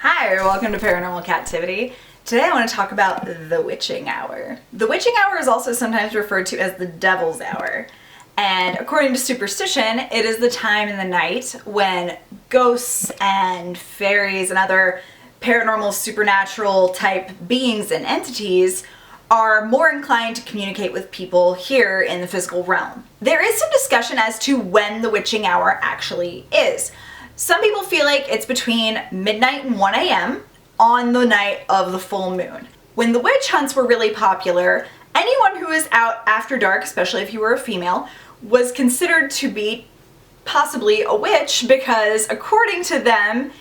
Hi, welcome to Paranormal Kativity. Today I want to talk about the witching hour. The witching hour is also sometimes referred to as the devil's hour. And according to superstition, it is the time in the night when ghosts and fairies and other paranormal, supernatural type beings and entities are more inclined to communicate with people here in the physical realm. There is some discussion as to when the witching hour actually is. Some people feel like it's between midnight and 1 a.m. on the night of the full moon. When the witch hunts were really popular, anyone who was out after dark, especially if you were a female, was considered to be possibly a witch because according to them,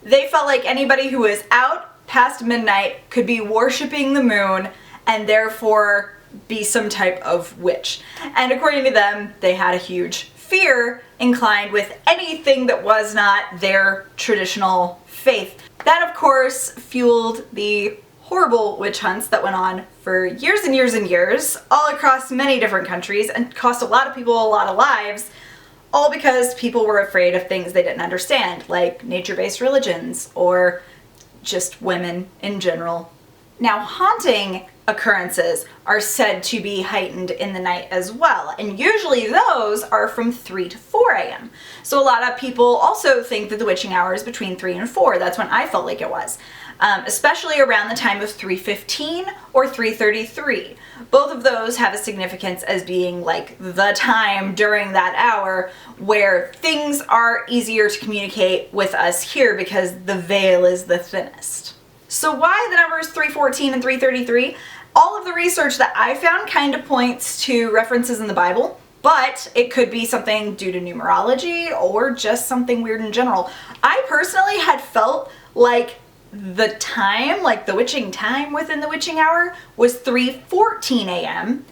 they felt like anybody who was out past midnight could be worshiping the moon and therefore be some type of witch. And according to them, they had a huge fear inclined with anything that was not their traditional faith. That, of course, fueled the horrible witch hunts that went on for years and years and years, all across many different countries, and cost a lot of people a lot of lives, all because people were afraid of things they didn't understand, like nature-based religions or just women in general. Now, haunting occurrences are said to be heightened in the night as well, and usually those are from 3 to 4 a.m. So a lot of people also think that the witching hour is between 3 and 4. That's when I felt like it was, especially around the time of 3:15 or 3:33. Both of those have a significance as being like the time during that hour where things are easier to communicate with us here because the veil is the thinnest. So why the numbers 3:14 and 3:33? All of the research that I found kind of points to references in the Bible, but it could be something due to numerology or just something weird in general. I personally had felt like the time, like the witching time within the witching hour, was 3:14 a.m.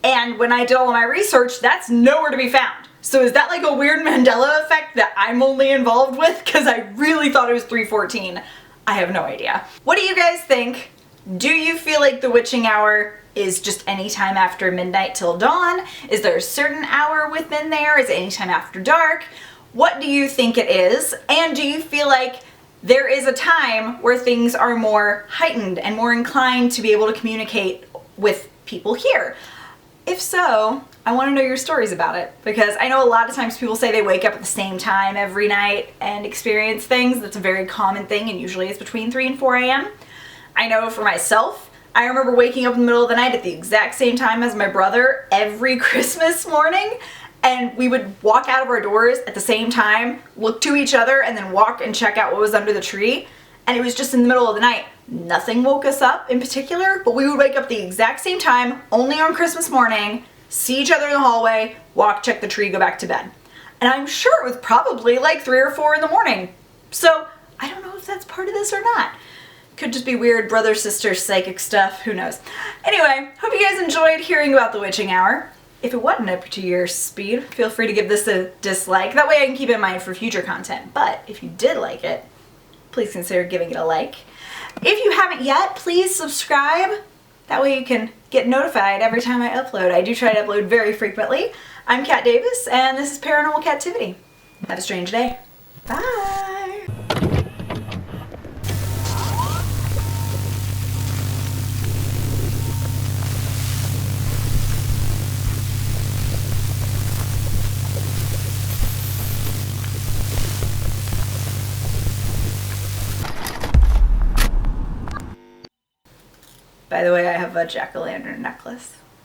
And when I did all of my research, that's nowhere to be found. So is that like a weird Mandela effect that I'm only involved with? Because I really thought it was 3:14. I have no idea. What do you guys think? Do you feel like the witching hour is just any time after midnight till dawn? Is there a certain hour within there? Is it any time after dark? What do you think it is? And do you feel like there is a time where things are more heightened and more inclined to be able to communicate with people here? If so, I want to know your stories about it, because I know a lot of times people say they wake up at the same time every night and experience things. That's a very common thing, and usually it's between 3 and 4 a.m. I know for myself, I remember waking up in the middle of the night at the exact same time as my brother every Christmas morning, and we would walk out of our doors at the same time, look to each other, and then walk and check out what was under the tree, and it was just in the middle of the night. Nothing woke us up in particular, but we would wake up the exact same time, only on Christmas morning, see each other in the hallway, walk, check the tree, go back to bed. And I'm sure it was probably like 3 or 4 in the morning. So I don't know if that's part of this or not. Could just be weird brother-sister psychic stuff, who knows. Anyway, hope you guys enjoyed hearing about the witching hour. If it wasn't up to your speed, feel free to give this a dislike. That way I can keep it in mind for future content. But if you did like it, please consider giving it a like. If you haven't yet, please subscribe. That way you can get notified every time I upload. I do try to upload very frequently. I'm Kat Davis, and this is Paranormal Kativity. Have a strange day. Bye! By the way, I have a jack-o'-lantern necklace.